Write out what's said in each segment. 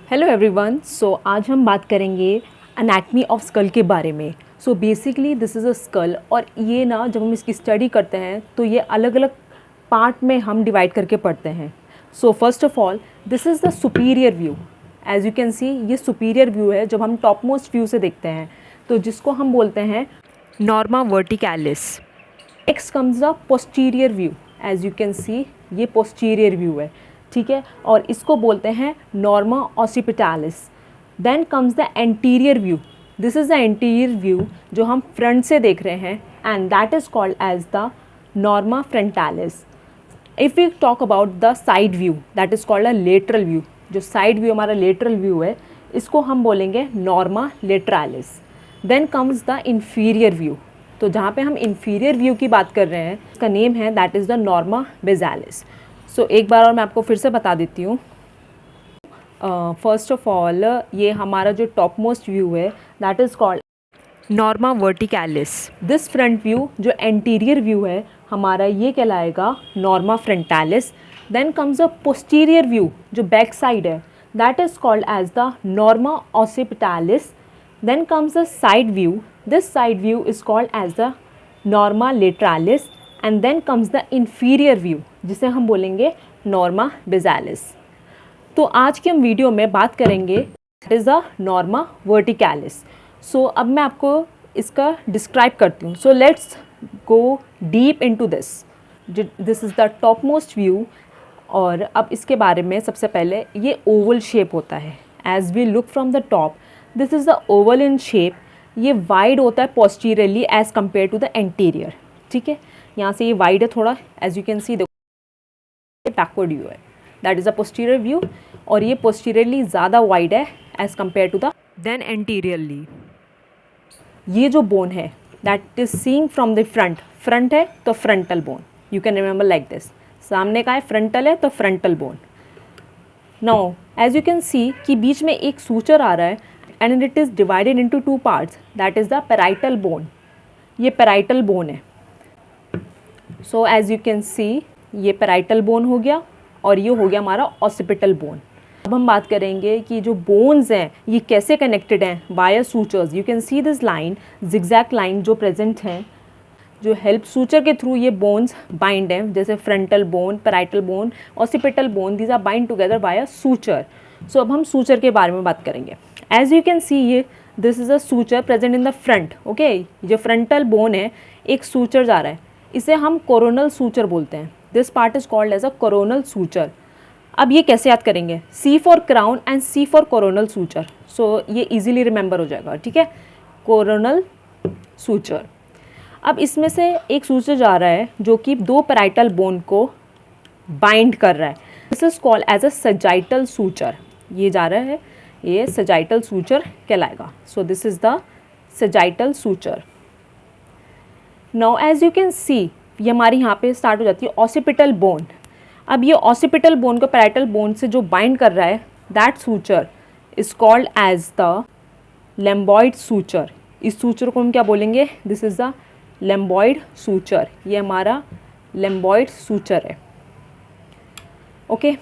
Hello everyone. सो आज हम बात करेंगे एनाटमी ऑफ स्कल के बारे में। So basically this is a skull, और ये ना जब हम इसकी स्टडी करते हैं तो ये अलग अलग पार्ट में हम डिवाइड करके पढ़ते हैं। So first of all this is the superior view. As you can see ये सुपीरियर व्यू है जब हम टॉप मोस्ट व्यू से देखते हैं, तो जिसको हम बोलते हैं norma verticalis. Next comes the posterior view. As you can see ये पोस्टीरियर व्यू है, ठीक है, और इसको बोलते हैं norma occipitalis. Then comes the anterior view. This is the anterior view जो हम फ्रंट से देख रहे हैं, and that is called as the norma frontalis. If we talk about the side view, that is called a lateral view. जो side view हमारा lateral view है, इसको हम बोलेंगे norma lateralis. Then comes the inferior view. तो जहाँ पे हम इंफीरियर व्यू की बात कर रहे हैं, इसका नेम है that is the norma basalis. So एक बार और मैं आपको फिर से बता देती हूँ। फर्स्ट ऑफ ऑल ये हमारा जो टॉप मोस्ट व्यू है that is called norma verticalis. This front view जो एंटीरियर व्यू है हमारा, ये कहलाएगा norma frontalis. Then comes a posterior view जो बैक साइड है, that is called as the norma occipitalis. Then comes the side view. This side view is called as the norma lateralis. And then comes the inferior view जिसे हम बोलेंगे Norma बेसालिस। तो आज के हम video में बात करेंगे दैट इज़ द नॉर्मा वर्टिकैलिस। सो अब मैं आपको इसका डिस्क्राइब करती हूँ। So let's go deep into this. This is the top most view, और अब इसके बारे में सबसे पहले ये ओवल शेप होता है। As we look from the top, this is the oval in shape. ये वाइड होता है posteriorly as compare to the anterior, ठीक है। यहाँ से ये वाइड है थोड़ा, as you can see backward view है, that is a posterior view, और ये पोस्टीरियरली ज़्यादा वाइड है as compare to the then anteriorly. ये जो बोन है that is seeing from the front, front है तो frontal bone, you can remember like this. सामने का है फ्रंटल है तो frontal bone. Now as you can see कि बीच में एक सूचर आ रहा है, and it is divided into two parts, that is the parietal bone. ये पैराइटल बोन है। So as you can see ये पैराइटल बोन हो गया, और ये हो गया हमारा ऑसिपिटल बोन। अब हम बात करेंगे कि जो बोन्स हैं ये कैसे कनेक्टेड हैं by sutures. You can see this line, zigzag line जो प्रेजेंट हैं, जो हेल्प सूचर के थ्रू ये बोन्स बाइंड हैं, जैसे frontal bone, parietal bone, occipital bone, these are bind together by a suture. So अब हम सूचर के बारे में बात करेंगे। एज यू कैन सी ये this is a suture present in the front, okay. जो फ्रंटल बोन है एक सूचर जा रहा है, इसे हम कोरोनल सूचर बोलते हैं। This part is called as a coronal suture. अब ये कैसे याद करेंगे? C for crown and C for coronal suture. So ये इजीली रिमेंबर हो जाएगा, ठीक है, कोरोनल सूचर। अब इसमें से एक सूचर जा रहा है जो कि दो पैराइटल बोन को बाइंड कर रहा है। This is called as a sagittal suture. ये जा रहा है, ये सजाइटल सूचर कहलाएगा। So this is the sagittal suture. Now as you can see ये हमारी यहाँ पे स्टार्ट हो जाती है ऑसिपिटल बोन। अब ये ऑसिपिटल बोन को पैराइटल बोन से जो बाइंड कर रहा है, that suture is called as the lambdoid suture. इस सूचर को हम क्या बोलेंगे? This is the lambdoid suture. ये हमारा लेम्बॉइड सूचर है, ओके।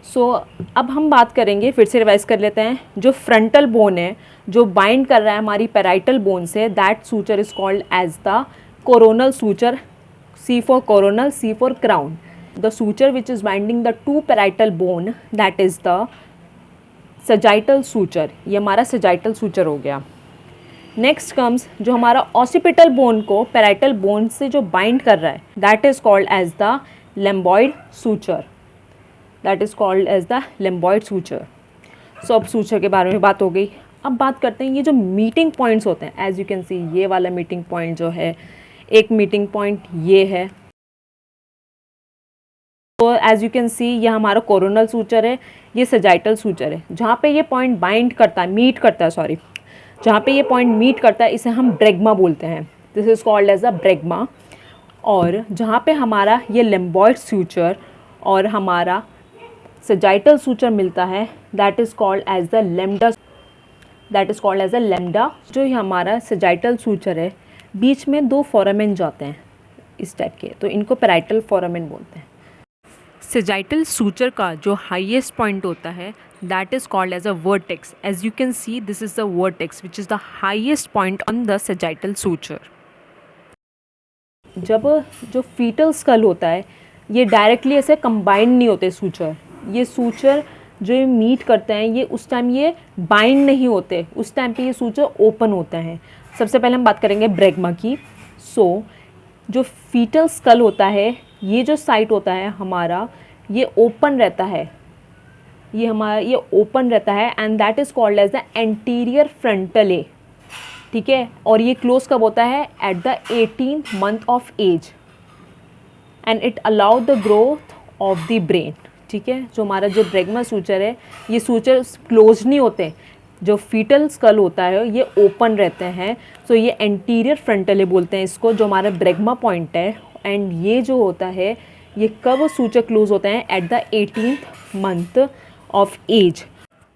सो अब हम बात करेंगे, फिर से रिवाइज कर लेते हैं। जो फ्रंटल बोन है जो बाइंड कर रहा है हमारी पैराइटल बोन से, that suture is called as the coronal suture. C for coronal, C for crown. The suture which is binding the two parietal bone, that is the sagittal suture. ये हमारा sagittal suture हो गया। Next comes जो हमारा occipital bone को parietal bone से जो bind कर रहा है, that is called as the lemboid suture. That is called as the lemboid suture. So अब suture के बारे में बात हो गई। अब बात करते हैं ये जो meeting points होते हैं। As you can see ये वाला meeting point जो है, एक मीटिंग पॉइंट ये है। तो एज यू कैन सी ये हमारा कोरोनल सूचर है, ये सजाइटल सूचर है। जहाँ पे ये पॉइंट बाइंड करता है, मीट करता है, सॉरी, जहाँ पे ये पॉइंट मीट करता है इसे हम ब्रेगमा बोलते हैं। This is called as a bregma. और जहाँ पे हमारा ये लेम्बॉइड सूचर और हमारा सजाइटल सूचर मिलता है, that is called as the lambda. That is called as a lambda. जो ये हमारा सजाइटल सूचर है, बीच में दो फोरामेन जाते हैं इस टाइप के, तो इनको पैराइटल फोरामेन बोलते हैं। सेजाइटल सूचर का जो हाईएस्ट पॉइंट होता है that is called as a vertex. As you can see this is the vertex which is the highest point on the sagittal suture. जब जो फीटल स्कल होता है ये डायरेक्टली ऐसे कंबाइंड नहीं होते सूचर. ये सूचर जो ये मीट करते हैं ये उस टाइम ये बाइंड नहीं होते, उस टाइम पे ये सूचर ओपन होते हैं. सबसे पहले हम बात करेंगे ब्रैगमा की. सो जो फीटल स्कल होता है ये जो साइट होता है हमारा ये ओपन रहता है, ये हमारा ये ओपन रहता है and that is called as the anterior frontal a. ठीक है, और ये क्लोज कब होता है? At the 18th month of age and it allow the growth of the brain. ठीक है, जो हमारा जो ब्रैगमा सूचर है ये सूचर क्लोज नहीं होते, जो फीटल स्कल होता है ये ओपन रहते हैं. सो ये एंटीरियर फ्रंटले बोलते हैं इसको, जो हमारा ब्रैगमा पॉइंट है. एंड ये जो होता है ये कब सूचर क्लोज होते हैं? At the 18th month of age.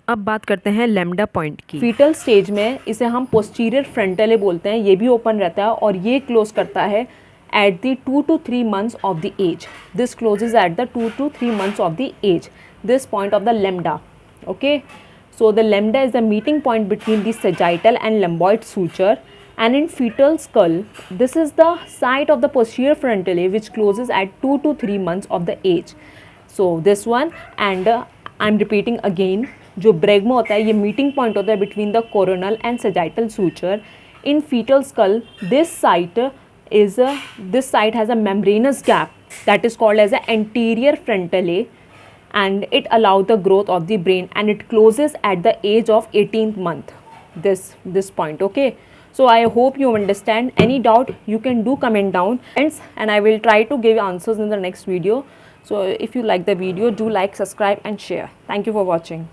अब बात करते हैं लैम्डा पॉइंट की. फीटल स्टेज में इसे हम पोस्टीरियर फ्रंटले बोलते हैं, ये भी ओपन रहता है और ये क्लोज करता है at the 2 to 3 months of the age. This closes at the 2 to 3 months of the age. This point of the lambda. Okay. So the lambda is the meeting point between the sagittal and lumboid suture. And in fetal skull, this is the site of the posterior frontale which closes at 2 to 3 months of the age. So this one and I'm repeating again. जो ब्रैगमा होता है ये meeting point होता है between the coronal and sagittal suture. In fetal skull, this site has a membranous gap that is called as the anterior frontale and it allows the growth of the brain and it closes at the age of 18th month. This point. Okay, so I hope you understand. Any doubt you can do comment down and I will try to give answers in the next video. So if you like the video, do like, subscribe and share. Thank you for watching.